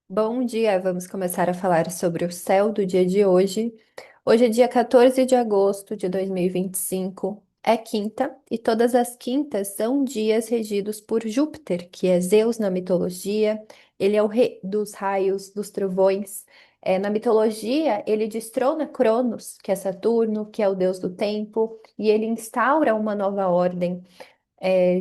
Bom dia, vamos começar a falar sobre o céu do dia de hoje. Hoje é dia 14 de agosto de 2025, é quinta, e todas as quintas são dias regidos por Júpiter, que é Zeus na mitologia. Ele é o rei dos raios, dos trovões. Na mitologia, ele destrona Cronos, que é Saturno, que é o deus do tempo, e ele instaura uma nova ordem.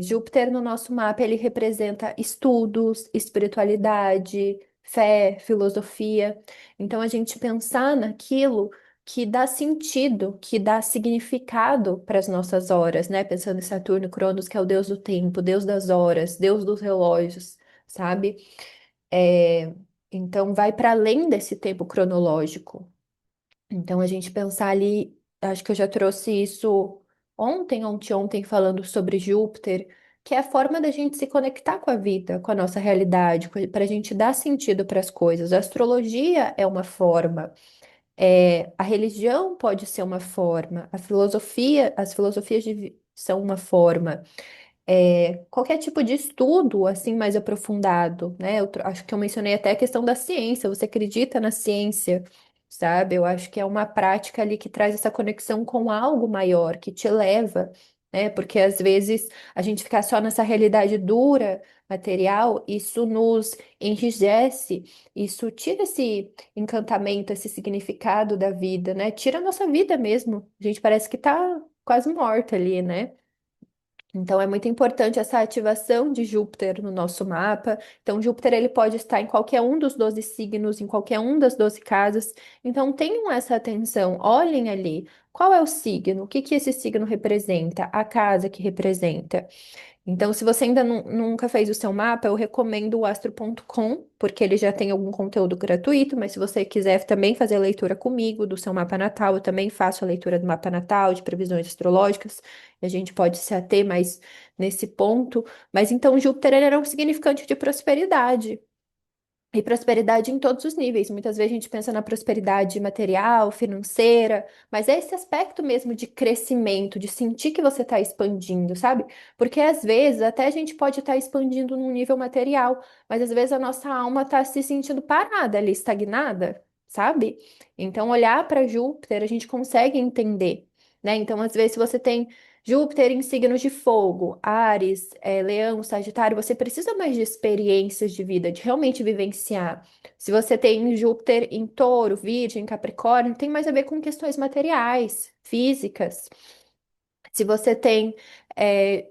Júpiter no nosso mapa ele representa estudos, espiritualidade, fé, filosofia. Então a gente pensar naquilo que dá sentido, que dá significado para as nossas horas, né? Pensando em Saturno, Cronos, que é o deus do tempo, deus das horas, deus dos relógios, sabe? É, então vai para além desse tempo cronológico. Então, a gente pensar ali, acho que eu já trouxe isso ontem, falando sobre Júpiter, que é a forma da gente se conectar com a vida, com a nossa realidade, para a gente dar sentido para as coisas. A astrologia é uma forma, a religião pode ser uma forma, a filosofia, as filosofias são uma forma. Qualquer tipo de estudo assim mais aprofundado, né? Acho que eu mencionei até a questão da ciência. Você acredita na ciência, sabe? Eu acho que é uma prática ali que traz essa conexão com algo maior, que te eleva, né? Porque às vezes a gente ficar só nessa realidade dura, material, isso nos enrijece, isso tira esse encantamento, esse significado da vida, né? Tira a nossa vida mesmo. A gente parece que tá quase morta ali, né? Então é muito importante essa ativação de Júpiter no nosso mapa. Então Júpiter ele pode estar em qualquer um dos 12 signos, em qualquer um das 12 casas. Então tenham essa atenção, olhem ali. Qual é o signo? O que que esse signo representa? A casa que representa. Então, se você ainda nunca fez o seu mapa, eu recomendo o astro.com, porque ele já tem algum conteúdo gratuito, mas se você quiser também fazer a leitura comigo do seu mapa natal, eu também faço a leitura do mapa natal, de previsões astrológicas, e a gente pode se ater mais nesse ponto. Mas então, Júpiter ele era um significante de prosperidade. E prosperidade em todos os níveis. Muitas vezes a gente pensa na prosperidade material, financeira, mas é esse aspecto mesmo de crescimento, de sentir que você está expandindo, sabe? Porque às vezes até a gente pode estar expandindo num nível material, mas às vezes a nossa alma está se sentindo parada ali, estagnada, sabe? Então, olhar para Júpiter, a gente consegue entender, né? Então, às vezes, se você tem Júpiter em signos de fogo, Áries, Leão, Sagitário, você precisa mais de experiências de vida, de realmente vivenciar. Se você tem Júpiter em Touro, Virgem, Capricórnio, tem mais a ver com questões materiais, físicas. Se você tem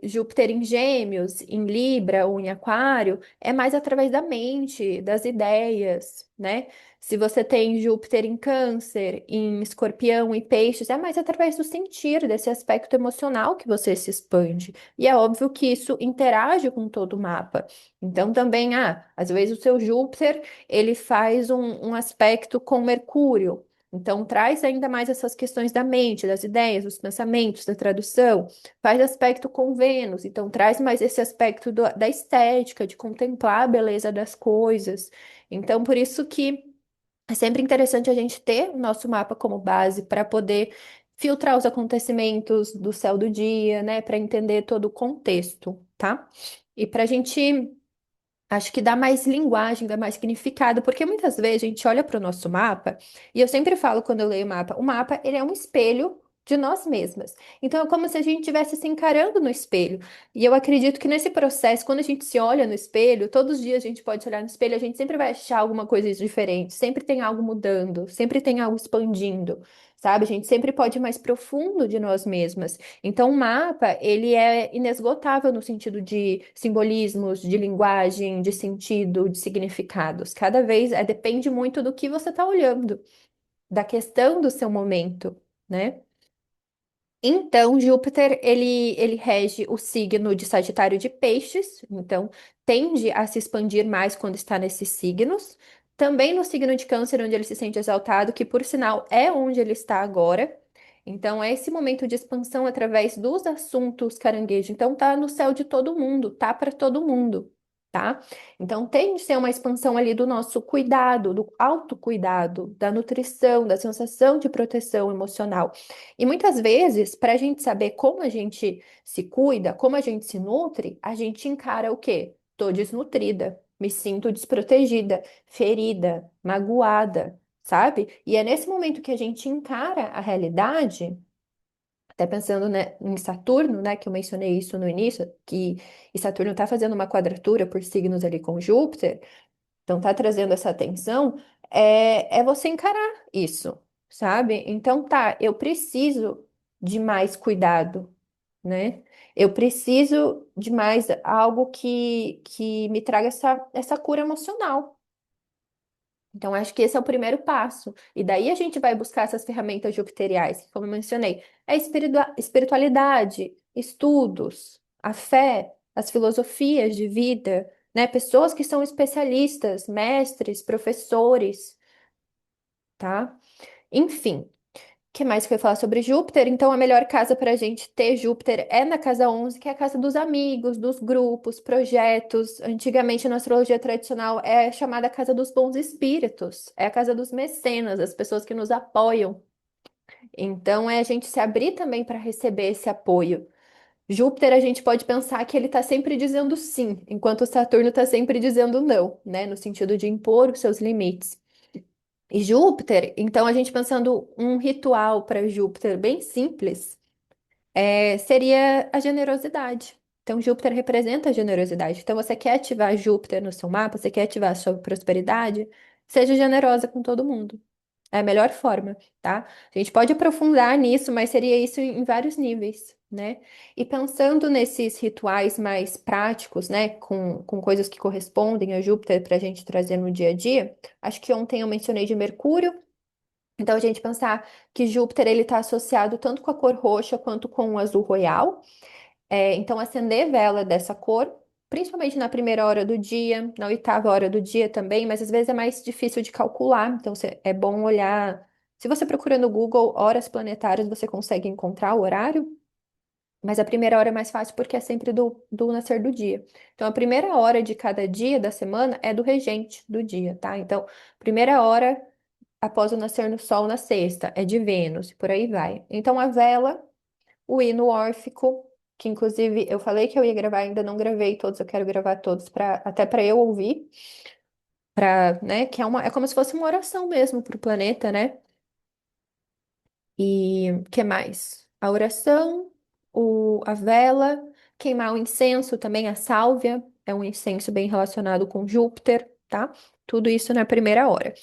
Júpiter em Gêmeos, em Libra ou em Aquário, é mais através da mente, das ideias, né? Se você tem Júpiter em Câncer, em Escorpião e Peixes, é mais através do sentir, desse aspecto emocional que você se expande. E é óbvio que isso interage com todo o mapa. Então também, às vezes o seu Júpiter, ele faz um aspecto com Mercúrio. Então, traz ainda mais essas questões da mente, das ideias, dos pensamentos, da tradução, faz aspecto com Vênus, então traz mais esse aspecto da estética, de contemplar a beleza das coisas. Então, por isso que é sempre interessante a gente ter o nosso mapa como base para poder filtrar os acontecimentos do céu do dia, né, para entender todo o contexto, tá? E para a gente acho que dá mais linguagem, dá mais significado, porque muitas vezes a gente olha para o nosso mapa, e eu sempre falo quando eu leio o mapa ele é um espelho de nós mesmas. Então é como se a gente estivesse se encarando no espelho. E eu acredito que nesse processo, quando a gente se olha no espelho, todos os dias a gente pode olhar no espelho, a gente sempre vai achar alguma coisa diferente, sempre tem algo mudando, sempre tem algo expandindo, sabe? A gente sempre pode ir mais profundo de nós mesmas. Então, o mapa, ele é inesgotável no sentido de simbolismos, de linguagem, de sentido, de significados. Cada vez depende muito do que você está olhando, da questão do seu momento, né? Então, Júpiter, ele rege o signo de Sagitário de Peixes, então tende a se expandir mais quando está nesses signos. Também no signo de Câncer, onde ele se sente exaltado, que por sinal é onde ele está agora. Então, é esse momento de expansão através dos assuntos caranguejo. Então, tá no céu de todo mundo, tá para todo mundo, tá? Então, tem de ser uma expansão ali do nosso cuidado, do autocuidado, da nutrição, da sensação de proteção emocional. E muitas vezes, para a gente saber como a gente se cuida, como a gente se nutre, a gente encara o quê? Tô desnutrida. Me sinto desprotegida, ferida, magoada, sabe? E é nesse momento que a gente encara a realidade, até pensando, né, em Saturno, né, que eu mencionei isso no início, que e Saturno está fazendo uma quadratura por signos ali com Júpiter. Então, tá trazendo essa atenção, é você encarar isso, sabe? Então, tá, eu preciso de mais cuidado, né? Eu preciso de mais algo que me traga essa cura emocional. Então, acho que esse é o primeiro passo. E daí a gente vai buscar essas ferramentas jupiteriais, que, como eu mencionei, é espiritualidade, estudos, a fé, as filosofias de vida, né? Pessoas que são especialistas, mestres, professores, tá? Enfim, o que mais que eu ia falar sobre Júpiter? Então, a melhor casa para a gente ter Júpiter é na casa 11, que é a casa dos amigos, dos grupos, projetos. Antigamente, na astrologia tradicional, é chamada casa dos bons espíritos, é a casa dos mecenas, as pessoas que nos apoiam. Então, é a gente se abrir também para receber esse apoio. Júpiter, a gente pode pensar que ele está sempre dizendo sim, enquanto Saturno está sempre dizendo não, né? No sentido de impor os seus limites. E Júpiter, então a gente pensando um ritual para Júpiter bem simples, seria a generosidade. Então Júpiter representa a generosidade. Então você quer ativar Júpiter no seu mapa, você quer ativar a sua prosperidade, seja generosa com todo mundo. É a melhor forma, tá? A gente pode aprofundar nisso, mas seria isso em vários níveis, né? E pensando nesses rituais mais práticos, né, com coisas que correspondem a Júpiter para a gente trazer no dia a dia, acho que ontem eu mencionei de Mercúrio. Então, a gente pensar que Júpiter ele está associado tanto com a cor roxa quanto com o azul royal. Então, acender vela dessa cor, principalmente na primeira hora do dia, na oitava hora do dia também, mas às vezes é mais difícil de calcular. Então, é bom olhar. Se você procura no Google horas planetárias, você consegue encontrar o horário. Mas a primeira hora é mais fácil porque é sempre do nascer do dia. Então, a primeira hora de cada dia da semana é do regente do dia, tá? Então, primeira hora após o nascer do sol na sexta, é de Vênus, e por aí vai. Então, a vela, o hino órfico, que inclusive eu falei que eu ia gravar, ainda não gravei todos, eu quero gravar todos até para eu ouvir, para, né, que é como se fosse uma oração mesmo para o planeta, né? E o que mais? A oração, a vela, queimar o incenso também, a sálvia, é um incenso bem relacionado com Júpiter, tá? Tudo isso na primeira hora.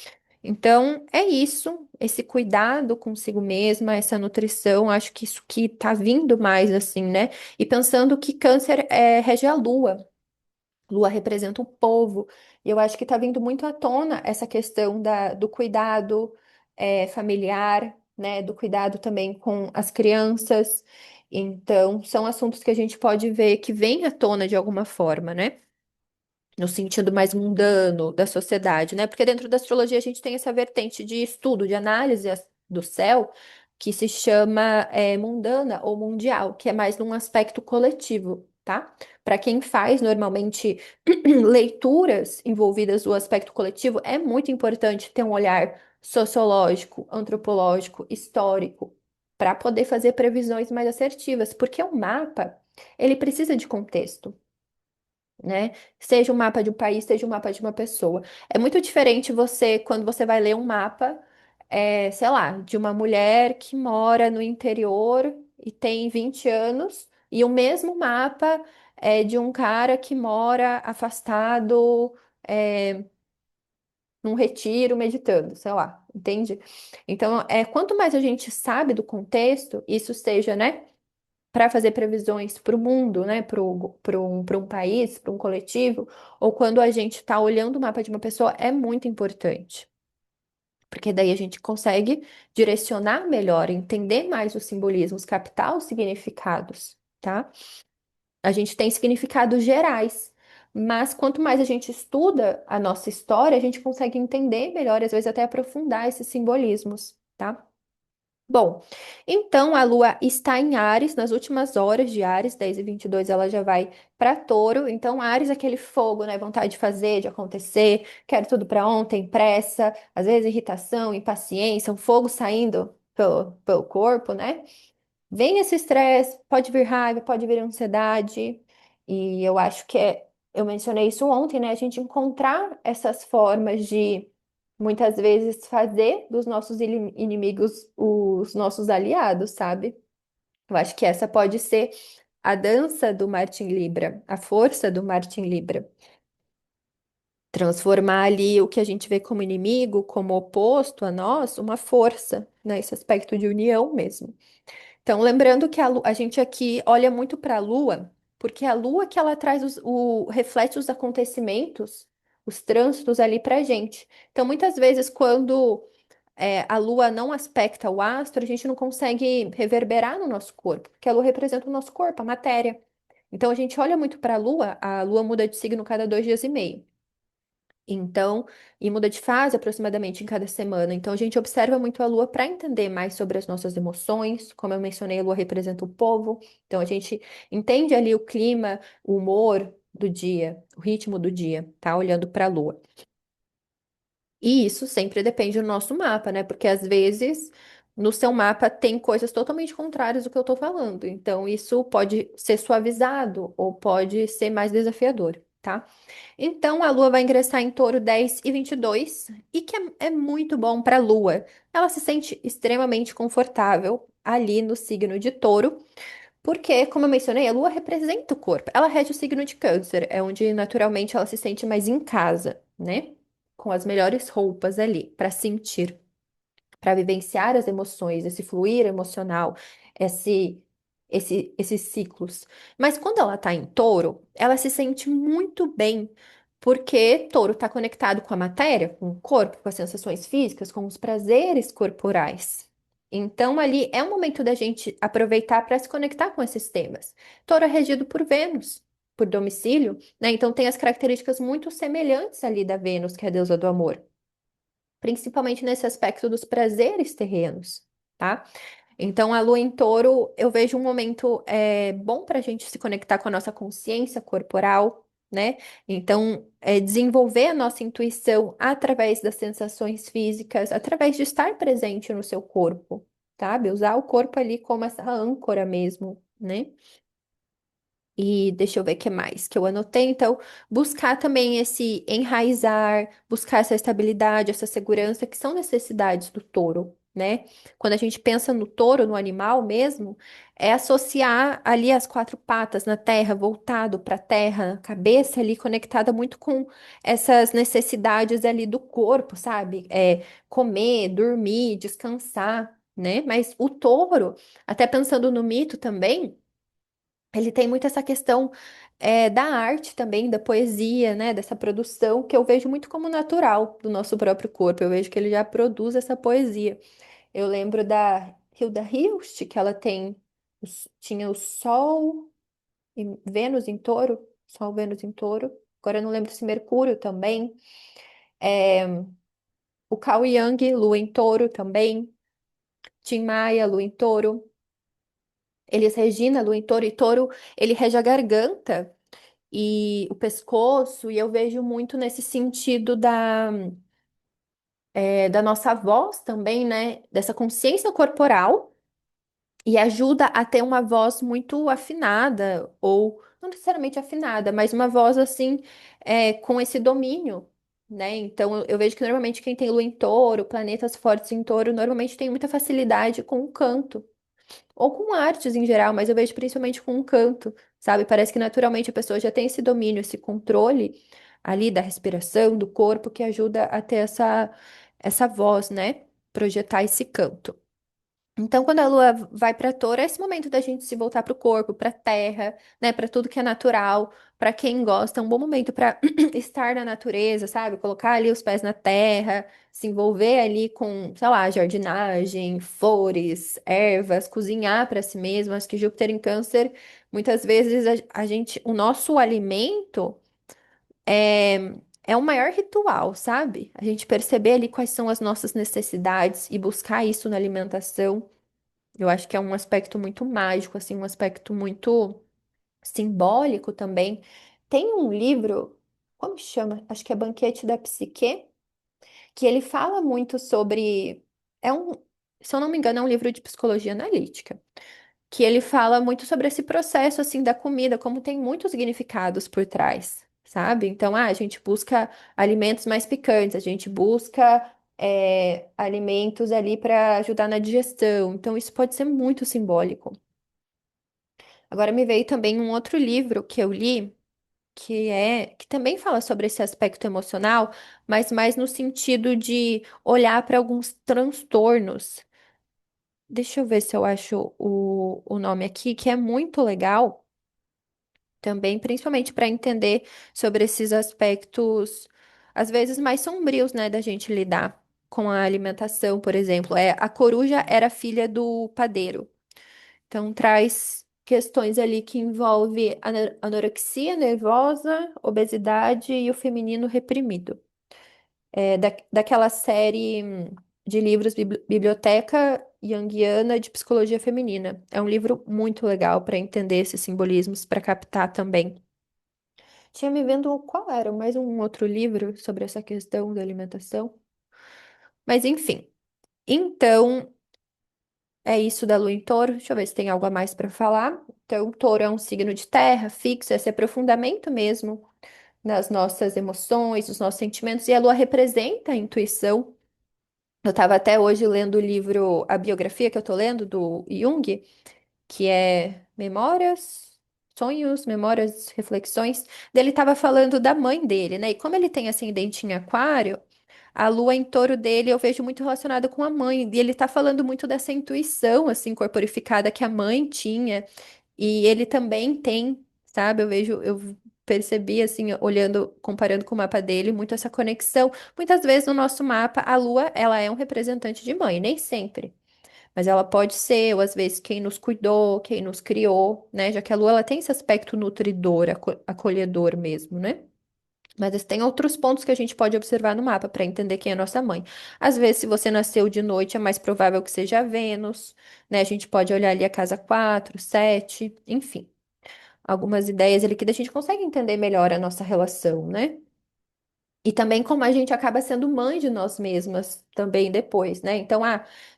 Então, é isso, esse cuidado consigo mesma, essa nutrição, acho que isso que tá vindo mais assim, né? E pensando que câncer rege a lua. Lua representa o povo. E eu acho que tá vindo muito à tona essa questão do cuidado familiar, né? Do cuidado também com as crianças. Então, são assuntos que a gente pode ver que vem à tona de alguma forma, né? No sentido mais mundano da sociedade, né? Porque dentro da astrologia a gente tem essa vertente de estudo, de análise do céu, que se chama mundana ou mundial, que é mais num aspecto coletivo, tá? Para quem faz normalmente leituras envolvidas no aspecto coletivo, é muito importante ter um olhar sociológico, antropológico, histórico, para poder fazer previsões mais assertivas, porque o mapa, ele precisa de contexto, né? Seja um mapa de um país, seja um mapa de uma pessoa. É muito diferente você, quando você vai ler um mapa, sei lá, de uma mulher que mora no interior e tem 20 anos, e o mesmo mapa é de um cara que mora afastado, é, num retiro, meditando, sei lá, entende? Então, quanto mais a gente sabe do contexto, isso seja, né? Para fazer previsões para o mundo, né, para um país, para um coletivo, ou quando a gente está olhando o mapa de uma pessoa, é muito importante. Porque daí a gente consegue direcionar melhor, entender mais os simbolismos, captar os significados, tá? A gente tem significados gerais, mas quanto mais a gente estuda a nossa história, a gente consegue entender melhor, às vezes até aprofundar esses simbolismos, tá? Bom, então a Lua está em Áries, nas últimas horas de Áries, 10h22 ela já vai para Touro. Então, Áries é aquele fogo, né? Vontade de fazer, de acontecer, quero tudo para ontem, pressa, às vezes irritação, impaciência, um fogo saindo pelo corpo, né? Vem esse estresse, pode vir raiva, pode vir ansiedade, e eu acho que Eu mencionei isso ontem, né? A gente encontrar essas formas de muitas vezes fazer dos nossos inimigos os nossos aliados, sabe? Eu acho que essa pode ser a dança do Martin Libra, a força do Martin Libra. Transformar ali o que a gente vê como inimigo, como oposto a nós, uma força, né? Esse aspecto de união mesmo. Então, lembrando que a gente aqui olha muito para a Lua, porque é a Lua que ela traz reflete os acontecimentos, os trânsitos ali para a gente. Então, muitas vezes, quando a Lua não aspecta o astro, a gente não consegue reverberar no nosso corpo, porque a Lua representa o nosso corpo, a matéria. Então, a gente olha muito para a Lua muda de signo cada 2 dias e meio. Então, e muda de fase aproximadamente em cada semana. Então, a gente observa muito a Lua para entender mais sobre as nossas emoções. Como eu mencionei, a Lua representa o povo. Então, a gente entende ali o clima, o humor do dia, o ritmo do dia, tá? Olhando para a Lua. E isso sempre depende do nosso mapa, né? Porque às vezes no seu mapa tem coisas totalmente contrárias do que eu tô falando. Então, isso pode ser suavizado ou pode ser mais desafiador, tá? Então, a Lua vai ingressar em Touro 10 e 22, e que é muito bom para a Lua. Ela se sente extremamente confortável ali no signo de Touro, porque, como eu mencionei, a Lua representa o corpo. Ela rege o signo de Câncer, é onde naturalmente ela se sente mais em casa, né? Com as melhores roupas ali para sentir, para vivenciar as emoções, esse fluir emocional, esse, esses ciclos. Mas quando ela está em touro, ela se sente muito bem, porque touro está conectado com a matéria, com o corpo, com as sensações físicas, com os prazeres corporais. Então, ali é um momento da gente aproveitar para se conectar com esses temas. Touro é regido por Vênus, por domicílio, né? Então, tem as características muito semelhantes ali da Vênus, que é a deusa do amor, principalmente nesse aspecto dos prazeres terrenos, tá? Então, a lua em touro, eu vejo um momento bom para a gente se conectar com a nossa consciência corporal, né? Então, desenvolver a nossa intuição através das sensações físicas, através de estar presente no seu corpo, sabe? Usar o corpo ali como essa âncora mesmo, né? E deixa eu ver o que mais que eu anotei. Então, buscar também esse enraizar, buscar essa estabilidade, essa segurança, que são necessidades do touro, né? Quando a gente pensa no touro, no animal mesmo, é associar ali as quatro patas na terra, voltado para a terra, a cabeça ali conectada muito com essas necessidades ali do corpo, sabe? Comer, dormir, descansar, né? Mas o touro, até pensando no mito também. Ele tem muito essa questão da arte também, da poesia, né? Dessa produção que eu vejo muito como natural do nosso próprio corpo. Eu vejo que ele já produz essa poesia. Eu lembro da Hilda Hilst, que ela tinha o Sol e Vênus em Touro, Sol, Vênus em Touro. Agora eu não lembro se Mercúrio também. É, o Cao Yang, Lua em Touro também. Tim Maia, Lua em Touro. Elis Regina, Lua em Touro. E Touro, ele rege a garganta e o pescoço, e eu vejo muito nesse sentido da nossa voz também, né? Dessa consciência corporal, e ajuda a ter uma voz muito afinada, ou não necessariamente afinada, mas uma voz assim, com esse domínio. Né? Então, eu vejo que normalmente quem tem lua em touro, planetas fortes em touro, normalmente tem muita facilidade com o canto ou com artes em geral, mas eu vejo principalmente com o canto, sabe? Parece que naturalmente a pessoa já tem esse domínio, esse controle ali da respiração, do corpo, que ajuda a ter essa voz, né? Projetar esse canto. Então, quando a lua vai para Touro, é esse momento da gente se voltar para o corpo, para a terra, né, para tudo que é natural, para quem gosta, é um bom momento para estar na natureza, sabe? Colocar ali os pés na terra, se envolver ali com, sei lá, jardinagem, flores, ervas, cozinhar para si mesmo. Acho que Júpiter em Câncer, muitas vezes a gente, o nosso alimento é é o maior ritual, sabe? A gente perceber ali quais são as nossas necessidades e buscar isso na alimentação. Eu acho que é um aspecto muito mágico, assim, um aspecto muito simbólico também. Tem um livro, como chama? Acho que é Banquete da Psique, que ele fala muito sobre. É um, se eu não me engano, é um livro de psicologia analítica, que ele fala muito sobre esse processo, assim, da comida, como tem muitos significados por trás, sabe? Então, a gente busca alimentos mais picantes, a gente busca alimentos ali para ajudar na digestão. Então, isso pode ser muito simbólico. Agora me veio também um outro livro que eu li, que também fala sobre esse aspecto emocional, mas mais no sentido de olhar para alguns transtornos. Deixa eu ver se eu acho o nome aqui, que é muito legal também, principalmente para entender sobre esses aspectos, às vezes mais sombrios, né, da gente lidar com a alimentação, por exemplo. A coruja era filha do padeiro. Então, traz questões ali que envolvem anorexia nervosa, obesidade e o feminino reprimido. Daquela série de livros Biblioteca Junguiana de Psicologia Feminina. É um livro muito legal para entender esses simbolismos, para captar também. Tinha me vendo qual era, mais um outro livro sobre essa questão da alimentação. Mas enfim. Então, é isso da lua em touro. Deixa eu ver se tem algo a mais para falar. Então, touro é um signo de terra, fixo, esse aprofundamento mesmo nas nossas emoções, nos nossos sentimentos, e a lua representa a intuição. Eu estava até hoje lendo o livro, a biografia que eu estou lendo do Jung, que é Memórias, Sonhos, Memórias, Reflexões. Dele estava falando da mãe dele, né? E como ele tem ascendente em Aquário, a lua em touro dele eu vejo muito relacionada com a mãe. E ele tá falando muito dessa intuição, assim, corporificada que a mãe tinha. E ele também tem, sabe? Eu percebi, assim, olhando, comparando com o mapa dele, muito essa conexão. Muitas vezes no nosso mapa, a lua, ela é um representante de mãe, nem sempre. Mas ela pode ser, ou às vezes, quem nos cuidou, quem nos criou, né? Já que a lua, ela tem esse aspecto nutridor, acolhedor mesmo, né? Mas tem outros pontos que a gente pode observar no mapa para entender quem é nossa mãe. Às vezes, se você nasceu de noite, é mais provável que seja Vênus, né? A gente pode olhar ali a casa 4, 7, enfim. Algumas ideias ali que a gente consegue entender melhor a nossa relação, né? E também como a gente acaba sendo mãe de nós mesmas também depois, né? Então,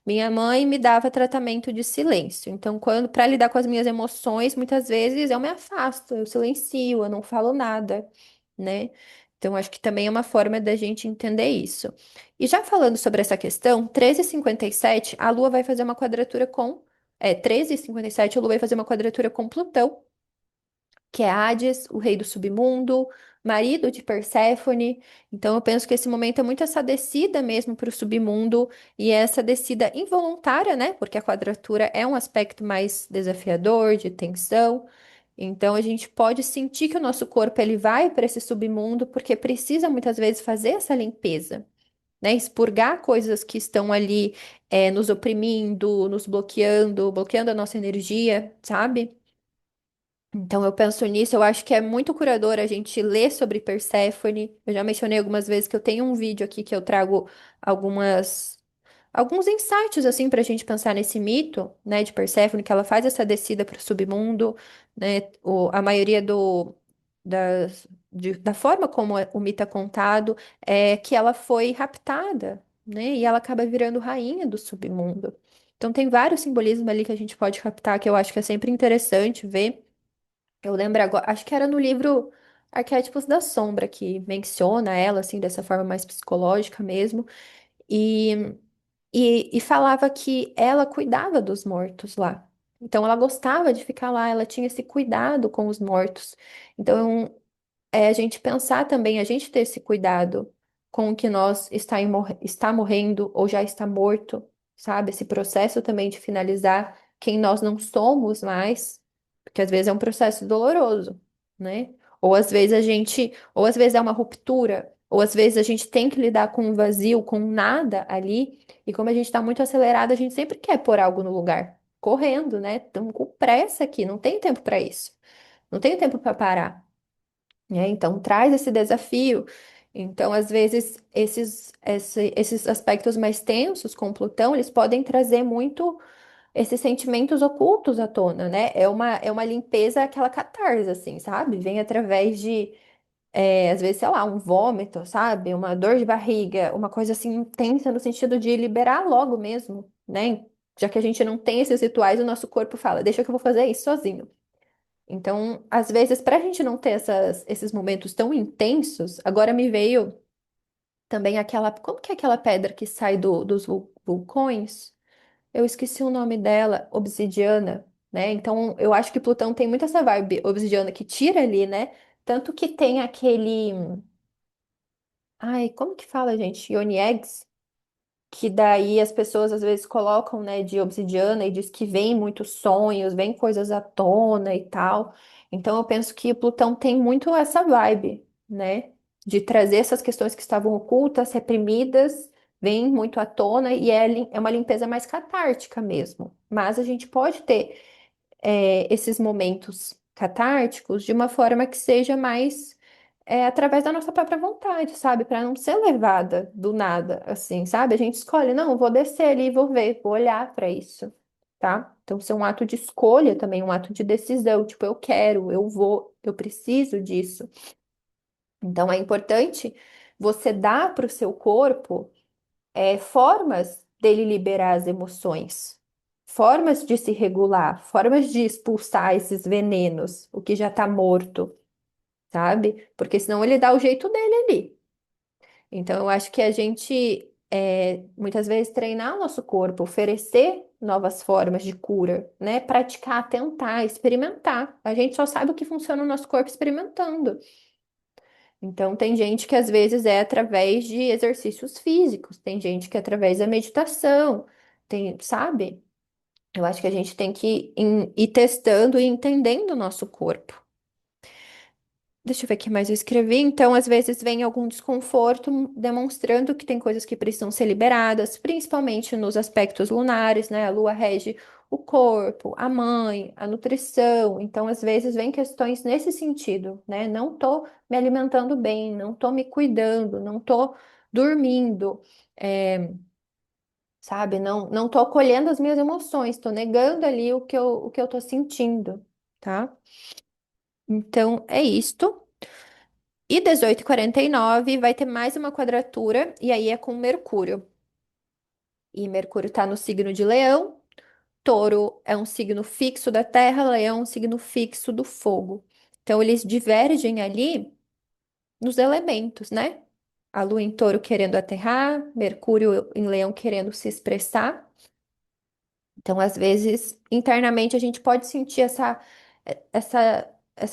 minha mãe me dava tratamento de silêncio. Então, quando para lidar com as minhas emoções, muitas vezes eu me afasto, eu silencio, eu não falo nada, né? Então, acho que também é uma forma da gente entender isso. E já falando sobre essa questão, 13h57, a Lua vai fazer uma quadratura com 13h57, a Lua vai fazer uma quadratura com Plutão, que é Hades, o rei do submundo, marido de Perséfone. Então eu penso que esse momento é muito essa descida mesmo para o submundo e essa descida involuntária, né? Porque a quadratura é um aspecto mais desafiador, de tensão. Então a gente pode sentir que o nosso corpo ele vai para esse submundo porque precisa muitas vezes fazer essa limpeza. Né, expurgar coisas que estão ali nos oprimindo, nos bloqueando, bloqueando a nossa energia, sabe? Então eu penso nisso, eu acho que é muito curador a gente ler sobre Perséfone. Eu já mencionei algumas vezes que eu tenho um vídeo aqui que eu trago algumas alguns insights assim para a gente pensar nesse mito, né, de Perséfone, que ela faz essa descida para o submundo, né? A maioria da forma como o mito é contado é que ela foi raptada, né? E ela acaba virando rainha do submundo. Então tem vários simbolismos ali que a gente pode captar que eu acho que é sempre interessante ver. Eu lembro agora, acho que era no livro Arquétipos da Sombra que menciona ela, assim, dessa forma mais psicológica mesmo, e, e falava que ela cuidava dos mortos lá. Então, ela gostava de ficar lá, ela tinha esse cuidado com os mortos. Então, a gente pensar também, a gente ter esse cuidado com o que nós está morrendo ou já está morto, sabe? Esse processo também de finalizar quem nós não somos mais, porque às vezes é um processo doloroso, né? Ou às vezes é uma ruptura, ou às vezes a gente tem que lidar com um vazio, com um nada ali, e como a gente está muito acelerado, a gente sempre quer pôr algo no lugar, correndo, né? Estamos com pressa aqui, não tem tempo para isso, não tem tempo para parar, né? Então, traz esse desafio. Então, às vezes, esses aspectos mais tensos com Plutão, eles podem trazer muito esses sentimentos ocultos à tona, né? É uma limpeza, aquela catarse, assim, sabe? Vem através de, às vezes, sei lá, um vômito, sabe? Uma dor de barriga, uma coisa assim intensa no sentido de liberar logo mesmo, né? Já que a gente não tem esses rituais, o nosso corpo fala, deixa que eu vou fazer isso sozinho. Então, às vezes, para a gente não ter esses momentos tão intensos, agora me veio também aquela. Como que é aquela pedra que sai dos vulcões? Eu esqueci o nome dela, obsidiana, né? Então, eu acho que Plutão tem muito essa vibe obsidiana que tira ali, né? Tanto que tem aquele. Ai, como que fala, gente? Ioni Eggs, que daí as pessoas às vezes colocam, né, de obsidiana e diz que vem muitos sonhos, vem coisas à tona e tal. Então, eu penso que Plutão tem muito essa vibe, né? De trazer essas questões que estavam ocultas, reprimidas. Vem muito à tona e é uma limpeza mais catártica mesmo. Mas a gente pode ter esses momentos catárticos de uma forma que seja mais através da nossa própria vontade, sabe? Para não ser levada do nada, assim, sabe? A gente escolhe, não, vou descer ali, vou ver, vou olhar para isso, tá? Então, ser um ato de escolha também, um ato de decisão, tipo, eu quero, eu vou, eu preciso disso. Então, é importante você dar para o seu corpo formas dele liberar as emoções, formas de se regular, formas de expulsar esses venenos, o que já está morto, sabe? Porque senão ele dá o jeito dele ali. Então, eu acho que a gente, muitas vezes, treinar o nosso corpo, oferecer novas formas de cura, né? Praticar, tentar, experimentar. A gente só sabe o que funciona no nosso corpo experimentando. Então, tem gente que às vezes é através de exercícios físicos, tem gente que é através da meditação, tem, sabe? Eu acho que a gente tem que ir testando e entendendo o nosso corpo. Deixa eu ver o que mais eu escrevi. Então, às vezes vem algum desconforto, demonstrando que tem coisas que precisam ser liberadas, principalmente nos aspectos lunares, né? A lua rege o corpo, a mãe, a nutrição. Então, às vezes vem questões nesse sentido, né? Não tô me alimentando bem, não tô me cuidando, não tô dormindo, é, sabe? Não tô acolhendo as minhas emoções, tô negando ali o que eu tô sentindo, tá? Então, é isto. E 18:49 vai ter mais uma quadratura, e aí é com Mercúrio. E Mercúrio está no signo de Leão, Touro é um signo fixo da Terra, Leão é um signo fixo do fogo. Então, eles divergem ali nos elementos, né? A Lua em Touro querendo aterrar, Mercúrio em Leão querendo se expressar. Então, às vezes, internamente a gente pode sentir essa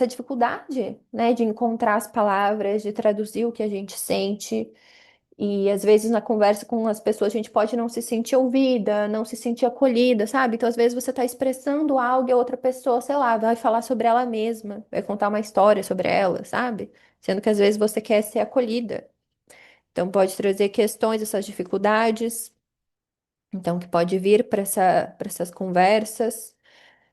dificuldade, né, de encontrar as palavras, de traduzir o que a gente sente. E às vezes na conversa com as pessoas a gente pode não se sentir ouvida, não se sentir acolhida, sabe? Então às vezes você está expressando algo e a outra pessoa, sei lá, vai falar sobre ela mesma, vai contar uma história sobre ela, sabe? Sendo que às vezes você quer ser acolhida. Então pode trazer questões, essas dificuldades, então que pode vir para essas conversas.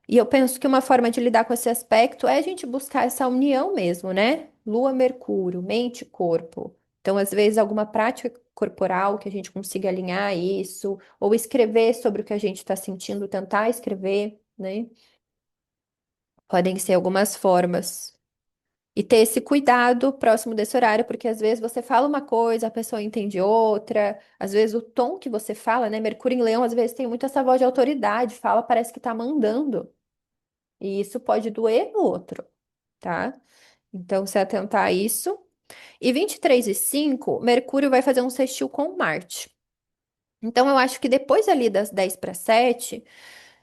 E eu penso que uma forma de lidar com esse aspecto é a gente buscar essa união mesmo, né? Lua, Mercúrio, mente e corpo. Então, às vezes, alguma prática corporal que a gente consiga alinhar isso, ou escrever sobre o que a gente está sentindo, tentar escrever, né? Podem ser algumas formas. E ter esse cuidado próximo desse horário, porque às vezes você fala uma coisa, a pessoa entende outra, às vezes o tom que você fala, né? Mercúrio em Leão, às vezes tem muito essa voz de autoridade, fala, parece que tá mandando. E isso pode doer no outro, tá? Então, se atentar a isso. E 23:05 Mercúrio vai fazer um sextil com Marte. Então, eu acho que depois ali das 10 para 7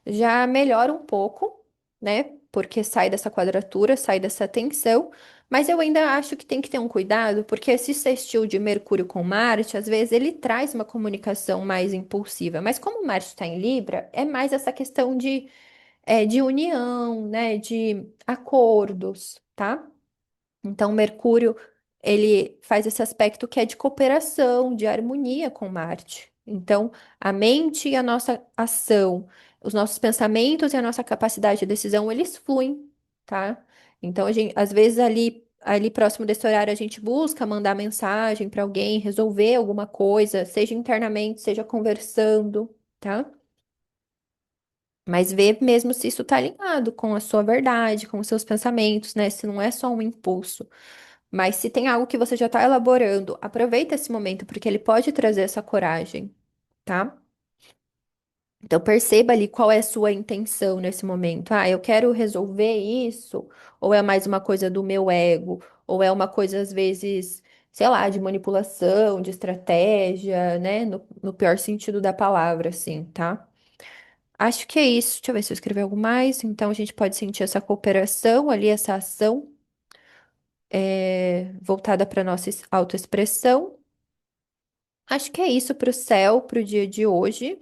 já melhora um pouco, né? Porque sai dessa quadratura, sai dessa tensão. Mas eu ainda acho que tem que ter um cuidado, porque esse sextil de Mercúrio com Marte, às vezes ele traz uma comunicação mais impulsiva. Mas como Marte está em Libra, é mais essa questão de união, né? De acordos, tá? Então, Mercúrio, ele faz esse aspecto que é de cooperação, de harmonia com Marte. Então, a mente e a nossa ação, os nossos pensamentos e a nossa capacidade de decisão, eles fluem, tá? Então, às vezes ali próximo desse horário, a gente busca mandar mensagem para alguém, resolver alguma coisa, seja internamente, seja conversando, tá? Mas ver mesmo se isso está alinhado com a sua verdade, com os seus pensamentos, né? Se não é só um impulso. Mas se tem algo que você já está elaborando, aproveita esse momento, porque ele pode trazer essa coragem, tá? Então perceba ali qual é a sua intenção nesse momento. Ah, eu quero resolver isso, ou é mais uma coisa do meu ego, ou é uma coisa às vezes, sei lá, de manipulação, de estratégia, né? No pior sentido da palavra, assim, tá? Acho que é isso. Deixa eu ver se eu escrevi algo mais. Então a gente pode sentir essa cooperação ali, essa ação voltada para nossa autoexpressão. Acho que é isso para o céu, para o dia de hoje.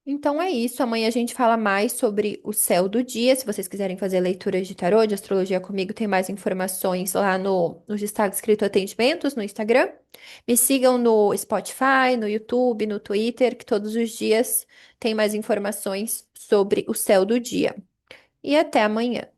Então é isso. Amanhã a gente fala mais sobre o céu do dia. Se vocês quiserem fazer leituras de tarô, de astrologia comigo, tem mais informações lá no destaque escrito atendimentos no Instagram. Me sigam no Spotify, no YouTube, no Twitter, que todos os dias tem mais informações sobre o céu do dia. E até amanhã.